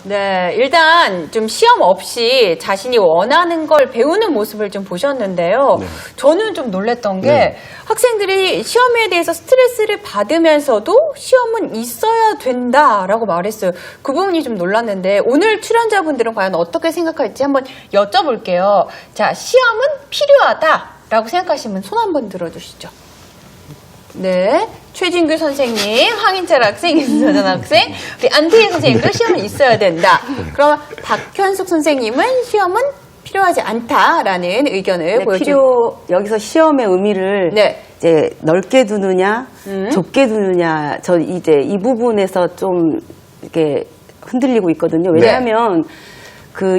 네, 일단 좀 시험 없이 자신이 원하는 걸 배우는 모습을 좀 보셨는데요. 네. 저는 좀 놀랬던 게 네. 학생들이 시험에 대해서 스트레스를 받으면서도 시험은 있어야 된다라고 말했어요. 그 부분이 좀 놀랐는데 오늘 출연자분들은 과연 어떻게 생각할지 한번 여쭤볼게요. 자, 시험은 필요하다라고 생각하시면 손 한번 들어주시죠. 네, 최진규 선생님, 황인철 학생, 임소연 학생, 우리 안태희 선생님도 시험은 있어야 된다. 그러면 박현숙 선생님은 시험은 필요하지 않다라는 의견을 여기서 시험의 의미를 네. 이제 넓게 두느냐, 좁게 두느냐, 저 이제 이 부분에서 좀 이렇게 흔들리고 있거든요. 왜냐하면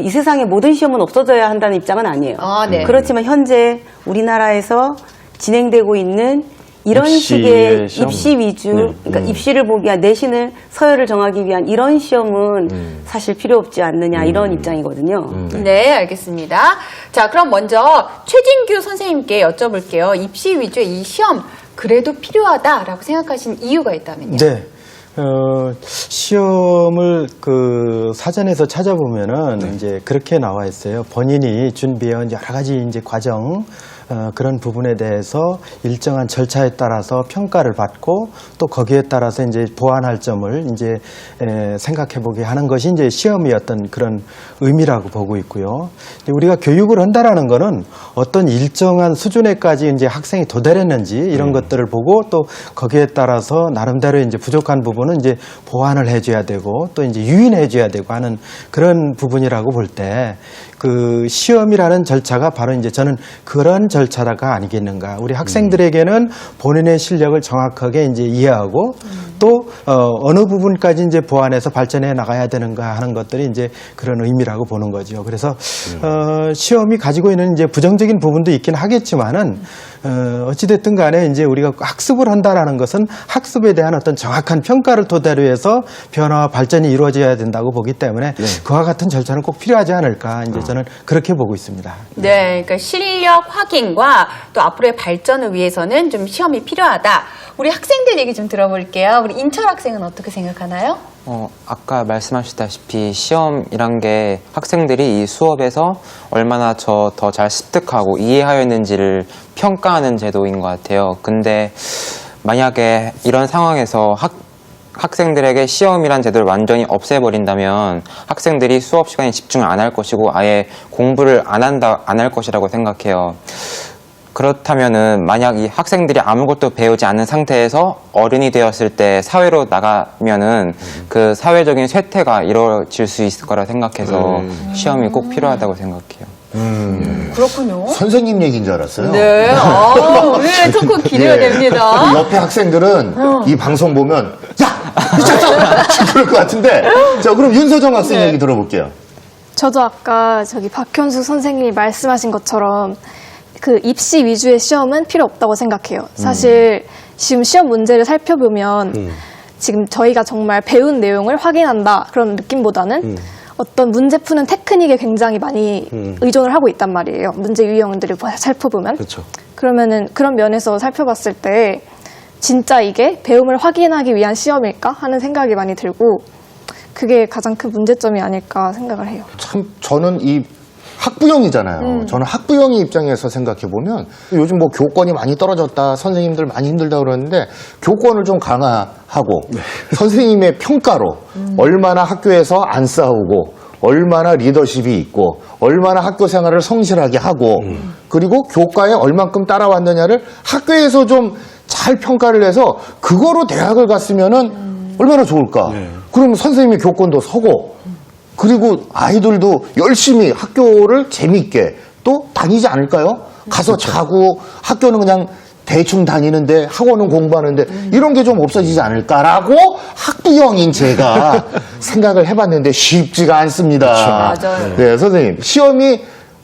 이 세상의 모든 시험은 없어져야 한다는 입장은 아니에요. 아, 네. 그렇지만 현재 우리나라에서 진행되고 있는 이런 식의 시험. 입시 위주, 그러니까 입시를 보기 위한 내신을 서열을 정하기 위한 이런 시험은 사실 필요 없지 않느냐 이런 입장이거든요. 네, 알겠습니다. 자, 그럼 먼저 최진규 선생님께 여쭤볼게요. 입시 위주의 이 시험 그래도 필요하다라고 생각하신 이유가 있다면요? 네. 시험을 사전에서 찾아보면은 이제 그렇게 나와 있어요. 본인이 준비해온 여러 가지 이제 과정, 그런 부분에 대해서 일정한 절차에 따라서 평가를 받고 또 거기에 따라서 이제 보완할 점을 이제 생각해 보게 하는 것이 이제 시험의 어떤 그런 의미라고 보고 있고요. 우리가 교육을 한다라는 거는 어떤 일정한 수준에까지 이제 학생이 도달했는지 이런 것들을 보고 또 거기에 따라서 나름대로 이제 부족한 부분은 이제 보완을 해줘야 되고 또 이제 유인해줘야 되고 하는 그런 부분이라고 볼 때 시험이라는 절차가 바로 이제 저는 그런 절차가 아니겠는가. 우리 학생들에게는 본인의 실력을 정확하게 이제 이해하고 또 어느 부분까지 이제 보완해서 발전해 나가야 되는가 하는 것들이 이제 그런 의미라고 보는 거죠. 그래서 시험이 가지고 있는 이제 부정적인 부분도 있긴 하겠지만은 어찌됐든 간에 이제 우리가 학습을 한다라는 것은 학습에 대한 어떤 정확한 평가를 토대로 해서 변화와 발전이 이루어져야 된다고 보기 때문에 그와 같은 절차는 꼭 필요하지 않을까. 이제 저는 그렇게 보고 있습니다. 네, 그러니까 실력 확인과 또 앞으로의 발전을 위해서는 좀 시험이 필요하다. 우리 학생들 얘기 좀 들어볼게요. 우리 인철 학생은 어떻게 생각하나요? 아까 말씀하셨다시피 시험이란 게 학생들이 이 수업에서 얼마나 더 잘 습득하고 이해하였는지를 평가하는 제도인 것 같아요. 근데 만약에 이런 상황에서 학생들에게 시험이란 제도를 완전히 없애버린다면 학생들이 수업 시간에 집중을 안 할 것이고 아예 공부를 안 할 것이라고 생각해요. 그렇다면은 만약 이 학생들이 아무것도 배우지 않은 상태에서 어른이 되었을 때 사회로 나가면은 그 사회적인 쇠퇴가 이루어질 수 있을 거라 생각해서 시험이 꼭 필요하다고 생각해요. 그렇군요. 선생님 얘기인 줄 알았어요. 네, 오늘의 토크 기대가 됩니다. 그 옆에 학생들은 이 방송 보면 야! 미쳤어! 그럴 것 같은데 자 그럼 윤서정 학생 얘기 들어볼게요. 저도 아까 박현숙 선생님이 말씀하신 것처럼 입시 위주의 시험은 필요 없다고 생각해요. 사실 지금 시험 문제를 살펴보면 지금 저희가 정말 배운 내용을 확인한다 그런 느낌보다는 어떤 문제 푸는 테크닉에 굉장히 많이 의존을 하고 있단 말이에요. 문제 유형들을 살펴보면. 그렇죠. 그러면은 그런 면에서 살펴봤을 때 진짜 이게 배움을 확인하기 위한 시험일까 하는 생각이 많이 들고 그게 가장 큰 문제점이 아닐까 생각을 해요. 참 저는 이 학부형이잖아요. 저는 학부형의 입장에서 생각해보면 요즘 뭐 교권이 많이 떨어졌다, 선생님들 많이 힘들다 그러는데 교권을 좀 강화하고 선생님의 평가로 얼마나 학교에서 안 싸우고 얼마나 리더십이 있고 얼마나 학교 생활을 성실하게 하고 그리고 교과에 얼만큼 따라왔느냐를 학교에서 좀 잘 평가를 해서 그거로 대학을 갔으면은 얼마나 좋을까. 그러면 선생님의 교권도 서고 그리고 아이들도 열심히 학교를 재미있게 또 다니지 않을까요? 가서 자고 학교는 그냥 대충 다니는데 학원은 공부하는데 이런 게 좀 없어지지 않을까라고 학부형인 제가 생각을 해봤는데 쉽지가 않습니다. 맞아요. 네, 선생님 시험이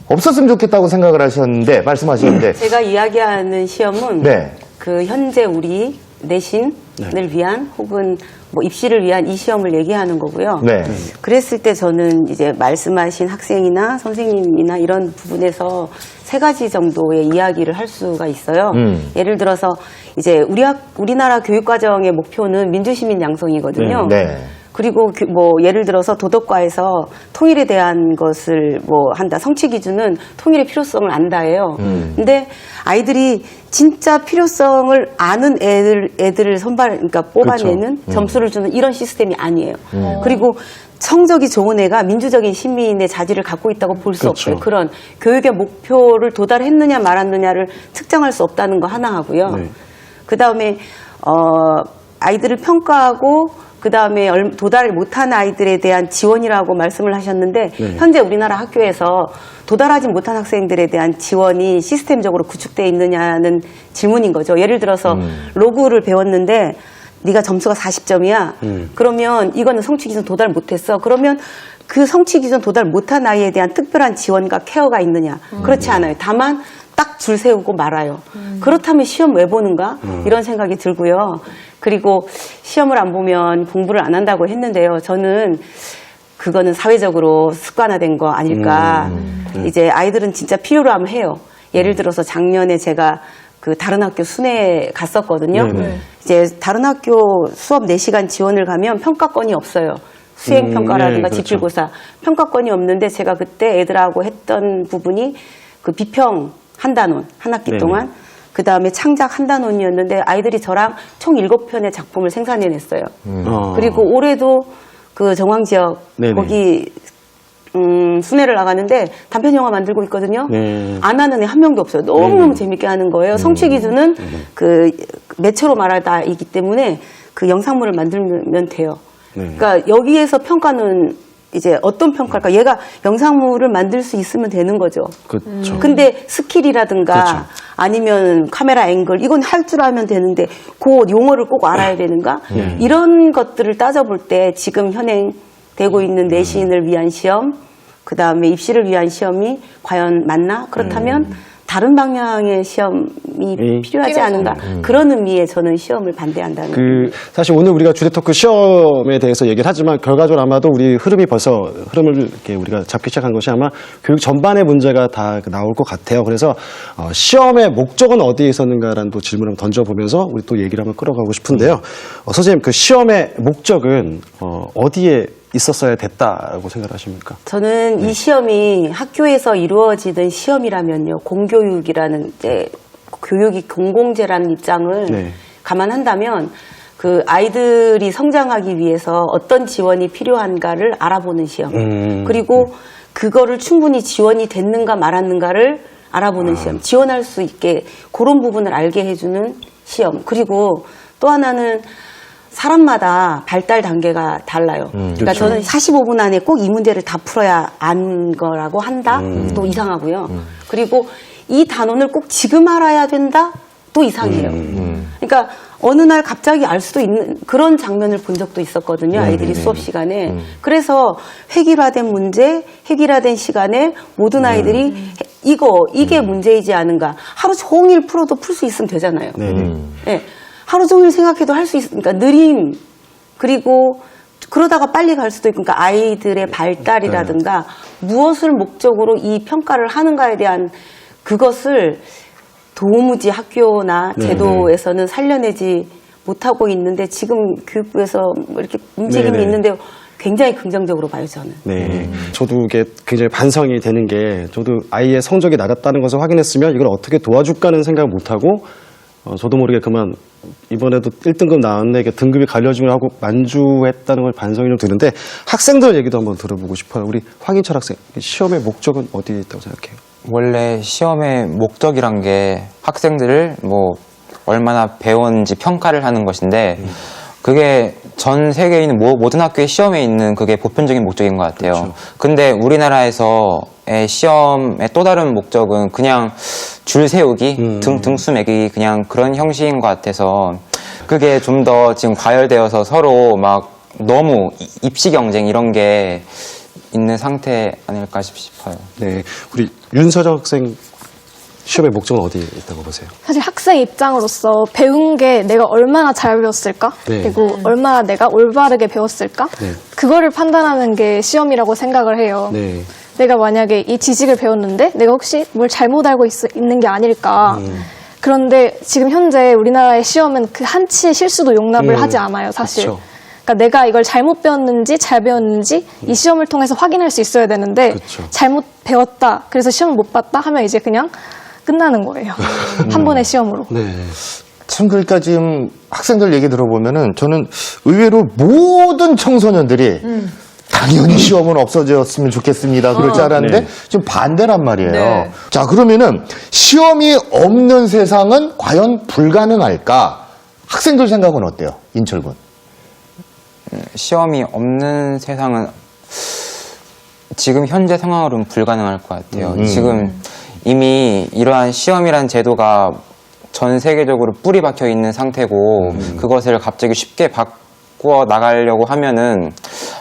없었으면 좋겠다고 생각을 하셨는데 말씀하셨는데 제가 이야기하는 시험은 네. 현재 우리 내신을 위한 혹은 뭐 입시를 위한 이 시험을 얘기하는 거고요. 네. 그랬을 때 저는 이제 말씀하신 학생이나 선생님이나 이런 부분에서 세 가지 정도의 이야기를 할 수가 있어요. 예를 들어서 이제 우리나라 교육과정의 목표는 민주시민 양성이거든요. 네. 그리고 뭐 예를 들어서 도덕과에서 통일에 대한 것을 뭐 한다. 성취 기준은 통일의 필요성을 안다예요. 근데 아이들이 진짜 필요성을 아는 애들을 그러니까 뽑아내는 그렇죠. 점수를 주는 이런 시스템이 아니에요. 그리고 성적이 좋은 애가 민주적인 시민의 자질을 갖고 있다고 볼 수 그렇죠. 없어요. 그런 교육의 목표를 도달했느냐 말았느냐를 측정할 수 없다는 거 하나 하고요. 네. 그다음에 아이들을 평가하고 그다음에 도달 못한 아이들에 대한 지원이라고 말씀을 하셨는데 네. 현재 우리나라 학교에서 도달하지 못한 학생들에 대한 지원이 시스템적으로 구축되어 있느냐는 질문인 거죠. 예를 들어서 로그를 배웠는데 네가 점수가 40점이야. 그러면 이거는 성취 기준 도달 못했어. 그러면 그 성취 기준 도달 못한 아이에 대한 특별한 지원과 케어가 있느냐? 그렇지 않아요. 다만 딱 줄 세우고 말아요. 그렇다면 시험 왜 보는가? 이런 생각이 들고요. 그리고 시험을 안 보면 공부를 안 한다고 했는데요. 저는 그거는 사회적으로 습관화된 거 아닐까. 이제 아이들은 진짜 필요로 하면 해요. 예를 들어서 작년에 제가 그 다른 학교 순회에 갔었거든요. 이제 다른 학교 수업 4시간 지원을 가면 평가권이 없어요. 수행평가라든가 네, 그렇죠. 지필고사 평가권이 없는데 제가 그때 애들하고 했던 부분이 그 비평 한 단원 한 학기 네네. 동안 그 다음에 창작 한 단원이었는데 아이들이 저랑 총 7편의 작품을 생산해냈어요. 그리고 올해도 그 정황지역 네네. 거기 순회를 나가는데 단편 영화 만들고 있거든요. 네. 안 하는 애 한 명도 없어요. 너무너무 재밌게 하는 거예요. 성취 기준은 그 매체로 말하다이기 때문에 그 영상물을 만들면 돼요. 네. 그러니까 여기에서 평가는 이제 어떤 평가일까? 얘가 영상물을 만들 수 있으면 되는 거죠. 그렇죠. 근데 스킬이라든가 그렇죠. 아니면 카메라 앵글 이건 할 줄 알면 되는데 그 용어를 꼭 알아야 되는가? 이런 것들을 따져볼 때 지금 현행되고 있는 내신을 위한 시험, 그 다음에 입시를 위한 시험이 과연 맞나? 그렇다면 다른 방향의 시험이 필요하지 않은가? 그런 의미에 저는 시험을 반대한다는 그 사실 오늘 우리가 주제토크 시험에 대해서 얘기를 하지만 결과적으로 아마도 우리 흐름을 이렇게 우리가 잡기 시작한 것이 아마 교육 전반의 문제가 다 나올 것 같아요. 그래서 시험의 목적은 어디에 있었는가라는 또 질문을 한번 던져보면서 우리 또 얘기를 한번 끌어가고 싶은데요. 선생님 그 시험의 목적은 어디에 있었어야 됐다라고 생각하십니까? 저는 이 시험이 학교에서 이루어지는 시험이라면요, 공교육이라는 이제 교육이 공공재라는 입장을 네. 감안한다면 그 아이들이 성장하기 위해서 어떤 지원이 필요한가를 알아보는 시험. 그리고 그거를 충분히 지원이 됐는가 말았는가를 알아보는 시험. 지원할 수 있게 그런 부분을 알게 해주는 시험. 그리고 또 하나는 사람마다 발달 단계가 달라요. 그러니까 그렇죠. 저는 45분 안에 꼭 이 문제를 다 풀어야 안 거라고 한다? 또 이상하고요. 그리고 이 단원을 꼭 지금 알아야 된다? 또 이상해요. 그러니까 어느 날 갑자기 알 수도 있는 그런 장면을 본 적도 있었거든요. 아이들이 수업 시간에. 그래서 획일화된 문제, 획일화된 시간에 모든 아이들이 이게 문제이지 않은가. 하루 종일 풀어도 풀 수 있으면 되잖아요. 네. 하루 종일 생각해도 할 수 있으니까 느림, 그리고 그러다가 빨리 갈 수도 있고, 그러니까 아이들의 발달이라든가 무엇을 목적으로 이 평가를 하는가에 대한 그것을 도무지 학교나 제도에서는 살려내지 못하고 있는데 지금 교육부에서 이렇게 움직임이 네네. 있는데 굉장히 긍정적으로 봐요, 저는. 네. 저도 이게 굉장히 반성이 되는 게 저도 아이의 성적이 낮았다는 것을 확인했으면 이걸 어떻게 도와줄까는 생각을 못하고 저도 모르게 그만 이번에도 1등급 나왔네 등급이 갈려지면 하고 만주했다는 걸 반성이 좀 드는데 학생들 얘기도 한번 들어보고 싶어요. 우리 황인철 학생, 시험의 목적은 어디에 있다고 생각해요? 원래 시험의 목적이란 게 학생들을 뭐 얼마나 배웠는지 평가를 하는 것인데 그게 전 세계에 있는 모든 학교의 시험에 있는 그게 보편적인 목적인 것 같아요. 그렇죠. 근데 우리나라에서의 시험의 또 다른 목적은 그냥 줄 세우기, 등수 매기기 그냥 그런 형식인 것 같아서 그게 좀 더 지금 과열되어서 서로 막 너무 입시 경쟁 이런 게 있는 상태 아닐까 싶어요. 네. 우리 윤서정 학생 시험의 목적은 어디에 있다고 보세요? 사실 학생 입장으로서 배운 게 내가 얼마나 잘 배웠을까? 네. 그리고 얼마나 내가 올바르게 배웠을까? 네. 그거를 판단하는 게 시험이라고 생각을 해요. 네. 내가 만약에 이 지식을 배웠는데 내가 혹시 뭘 잘못 알고 있는 게 아닐까? 그런데 지금 현재 우리나라의 시험은 그 한치의 실수도 용납을 하지 않아요, 사실. 그렇죠. 그러니까 내가 이걸 잘못 배웠는지 잘 배웠는지 이 시험을 통해서 확인할 수 있어야 되는데 그쵸. 잘못 배웠다 그래서 시험을 못 봤다 하면 이제 그냥 끝나는 거예요. 한 번의 시험으로. 네. 참 그러니까 지금 학생들 얘기 들어보면은 저는 의외로 모든 청소년들이 당연히 시험은 없어졌으면 좋겠습니다. 그럴 줄 알았는데 네. 지금 반대란 말이에요. 네. 자, 그러면은 시험이 없는 세상은 과연 불가능할까? 학생들 생각은 어때요? 인철군. 시험이 없는 세상은 지금 현재 상황으로는 불가능할 것 같아요. 지금 이미 이러한 시험이란 제도가 전 세계적으로 뿌리 박혀 있는 상태고 그것을 갑자기 쉽게 바꾸어 나가려고 하면은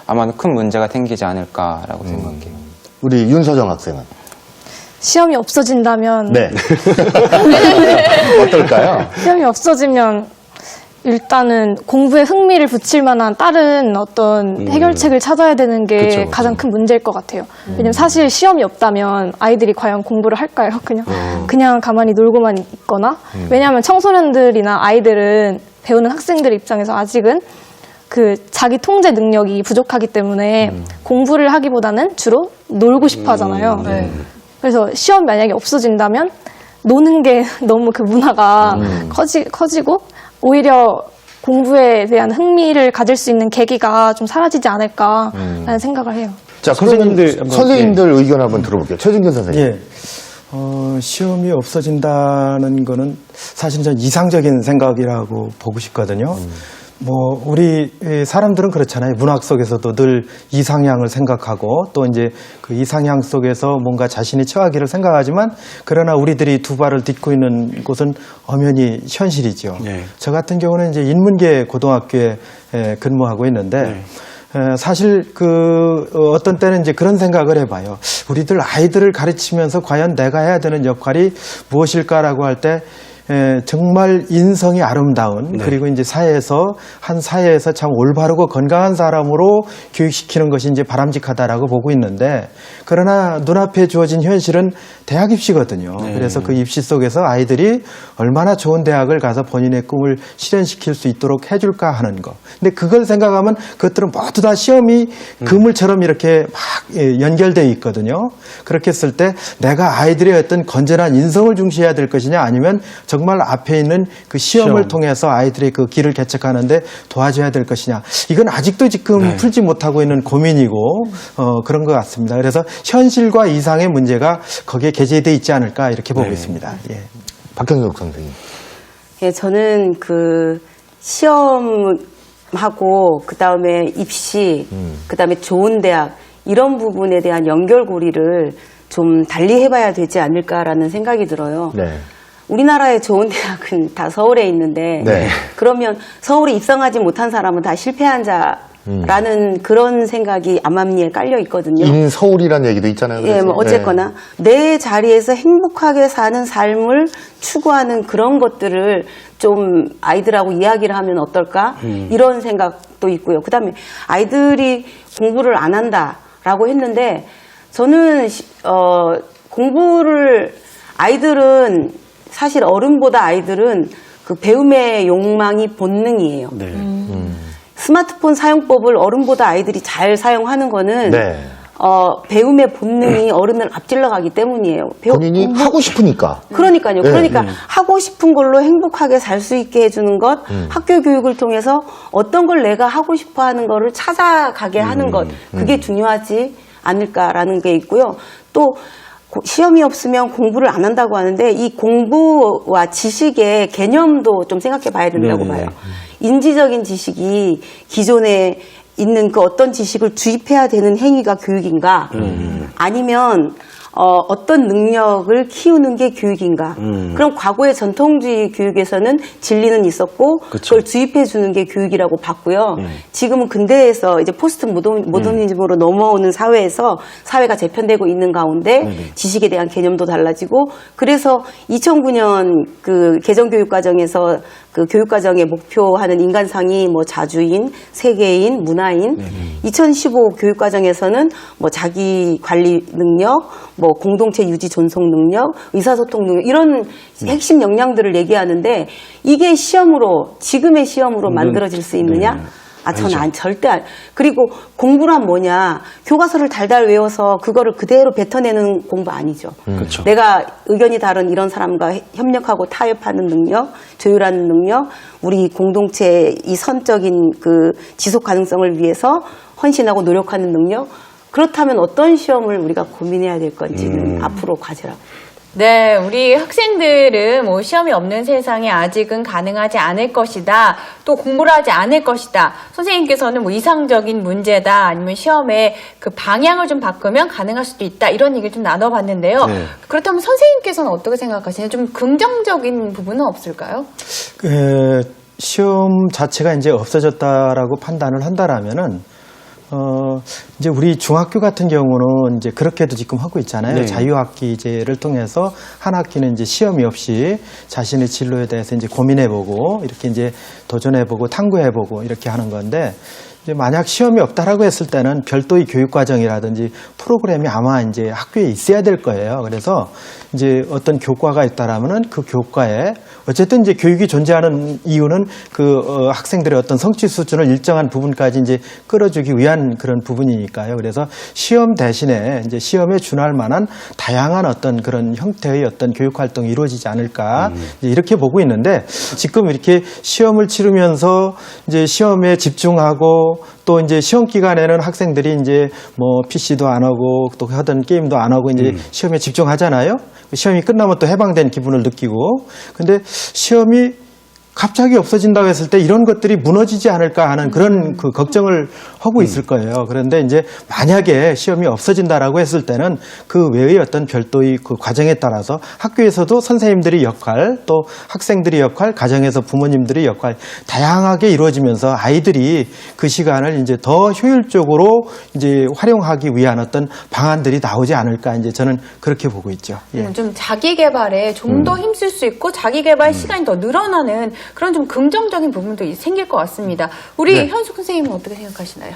아마 큰 문제가 생기지 않을까라고 생각해요. 우리 윤서정 학생은. 시험이 없어진다면 네. 어떨까요? 시험이 없어지면 일단은 공부에 흥미를 붙일 만한 다른 어떤 해결책을 찾아야 되는 게 그쵸, 그쵸. 가장 큰 문제일 것 같아요. 왜냐면 사실 시험이 없다면 아이들이 과연 공부를 할까요? 그냥 가만히 놀고만 있거나. 왜냐하면 청소년들이나 아이들은 배우는 학생들 입장에서 아직은 그 자기 통제 능력이 부족하기 때문에 공부를 하기보다는 주로 놀고 싶어 하잖아요. 그래서 시험 만약에 없어진다면 노는 게 너무 그 문화가 커지고 오히려 공부에 대한 흥미를 가질 수 있는 계기가 좀 사라지지 않을까라는 생각을 해요. 자, 선생님들 그러면 한번, 선생님들 의견 한번 들어볼게요. 최진균 선생님. 예. 시험이 없어진다는 거는 사실 전 이상적인 생각이라고 보고 싶거든요. 우리 사람들은 그렇잖아요. 문학 속에서도 늘 이상향을 생각하고 또 이제 그 이상향 속에서 뭔가 자신이 처하기를 생각하지만 그러나 우리들이 두 발을 딛고 있는 곳은 엄연히 현실이죠. 네. 저 같은 경우는 이제 인문계 고등학교에 근무하고 있는데 사실 어떤 때는 이제 그런 생각을 해봐요. 우리들 아이들을 가르치면서 과연 내가 해야 되는 역할이 무엇일까라고 할 때 정말 인성이 아름다운 그리고 이제 한 사회에서 참 올바르고 건강한 사람으로 교육시키는 것이 이제 바람직하다라고 보고 있는데 그러나 눈앞에 주어진 현실은 대학 입시거든요. 그래서 그 입시 속에서 아이들이 얼마나 좋은 대학을 가서 본인의 꿈을 실현시킬 수 있도록 해줄까 하는 거. 근데 그걸 생각하면 그것들은 모두 다 시험이 그물처럼 이렇게 막 연결되어 있거든요. 그렇게 했을 때 내가 아이들의 어떤 건전한 인성을 중시해야 될 것이냐 아니면 정말 앞에 있는 그 시험을 통해서 아이들의 그 길을 개척하는데 도와줘야 될 것이냐. 이건 아직도 지금 풀지 못하고 있는 고민이고 그런 것 같습니다. 그래서 현실과 이상의 문제가 거기에 게재되어 있지 않을까 이렇게 보고 있습니다. 예. 박형석 선생님. 예, 저는 그 시험하고 그다음에 입시, 그다음에 좋은 대학 이런 부분에 대한 연결고리를 좀 달리 해봐야 되지 않을까라는 생각이 들어요. 네. 우리나라의 좋은 대학은 다 서울에 있는데 네. 그러면 서울에 입성하지 못한 사람은 다 실패한 자라는 그런 생각이 암암리에 깔려 있거든요. 인서울이라는 얘기도 있잖아요. 예, 뭐 그래서. 어쨌거나 내 자리에서 행복하게 사는 삶을 추구하는 그런 것들을 좀 아이들하고 이야기를 하면 어떨까? 이런 생각도 있고요. 그다음에 아이들이 공부를 안 한다라고 했는데 저는 공부를 아이들은 사실 어른보다 아이들은 그 배움의 욕망이 본능이에요. 네. 스마트폰 사용법을 어른보다 아이들이 잘 사용하는 거는 네. 배움의 본능이 어른을 앞질러 가기 때문이에요. 본인이 하고 싶으니까. 그러니까요. 네. 그러니까 하고 싶은 걸로 행복하게 살 수 있게 해주는 것, 학교 교육을 통해서 어떤 걸 내가 하고 싶어 하는 거를 찾아가게 하는 것, 그게 중요하지 않을까라는 게 있고요. 또 시험이 없으면 공부를 안 한다고 하는데 이 공부와 지식의 개념도 좀 생각해 봐야 된다고 봐요. 인지적인 지식이 기존에 있는 그 어떤 지식을 주입해야 되는 행위가 교육인가 아니면 어떤 능력을 키우는 게 교육인가. 그럼 과거의 전통주의 교육에서는 진리는 있었고 그걸 주입해 주는 게 교육이라고 봤고요. 지금은 근대에서 이제 포스트 모더니즘으로 넘어오는 사회에서 사회가 재편되고 있는 가운데 지식에 대한 개념도 달라지고 그래서 2009년 그 개정교육과정에서 그 교육과정의 목표하는 인간상이 뭐 자주인, 세계인, 문화인 2015 교육과정에서는 뭐 자기 관리 능력, 뭐 공동체 유지 존속 능력, 의사소통 능력 이런 핵심 역량들을 얘기하는데 이게 시험으로 지금의 시험으로 만들어질 수 있느냐? 저는 절대 안. 그리고 공부란 뭐냐? 교과서를 달달 외워서 그거를 그대로 뱉어내는 공부 아니죠. 그렇죠. 내가 의견이 다른 이런 사람과 협력하고 타협하는 능력, 조율하는 능력, 우리 공동체의 이 선적인 그 지속 가능성을 위해서 헌신하고 노력하는 능력. 그렇다면 어떤 시험을 우리가 고민해야 될 건지는 앞으로 과제라고. 네, 우리 학생들은 뭐 시험이 없는 세상에 아직은 가능하지 않을 것이다. 또 공부를 하지 않을 것이다. 선생님께서는 뭐 이상적인 문제다. 아니면 시험의 그 방향을 좀 바꾸면 가능할 수도 있다. 이런 얘기를 좀 나눠봤는데요. 네. 그렇다면 선생님께서는 어떻게 생각하시나요? 좀 긍정적인 부분은 없을까요? 시험 자체가 이제 없어졌다라고 판단을 한다라면은 이제 우리 중학교 같은 경우는 이제 그렇게도 지금 하고 있잖아요. 네. 자유학기제를 통해서 한 학기는 이제 시험이 없이 자신의 진로에 대해서 이제 고민해보고 이렇게 이제 도전해보고 탐구해보고 이렇게 하는 건데 이제 만약 시험이 없다라고 했을 때는 별도의 교육과정이라든지 프로그램이 아마 이제 학교에 있어야 될 거예요. 그래서 이제 어떤 교과가 있다라면은 그 교과에 어쨌든 이제 교육이 존재하는 이유는 학생들의 어떤 성취 수준을 일정한 부분까지 이제 끌어주기 위한 그런 부분이니까요. 그래서 시험 대신에 이제 시험에 준할 만한 다양한 어떤 그런 형태의 어떤 교육 활동이 이루어지지 않을까 이제 이렇게 보고 있는데 지금 이렇게 시험을 치르면서 이제 시험에 집중하고 또 이제 시험 기간에는 학생들이 이제 뭐 PC도 안 하고 또 하던 게임도 안 하고 이제 시험에 집중하잖아요. 시험이 끝나면 또 해방된 기분을 느끼고 근데 시험이 갑자기 없어진다고 했을 때 이런 것들이 무너지지 않을까 하는 그런 그 걱정을 하고 있을 거예요. 그런데 이제 만약에 시험이 없어진다라고 했을 때는 그 외의 어떤 별도의 그 과정에 따라서 학교에서도 선생님들의 역할, 또 학생들의 역할, 가정에서 부모님들의 역할 다양하게 이루어지면서 아이들이 그 시간을 이제 더 효율적으로 이제 활용하기 위한 어떤 방안들이 나오지 않을까 이제 저는 그렇게 보고 있죠. 예. 좀 자기 개발에 좀 더 힘쓸 수 있고 자기 개발 시간이 더 늘어나는 그런 좀 긍정적인 부분도 생길 것 같습니다. 우리 네. 현숙 선생님은 어떻게 생각하시나요?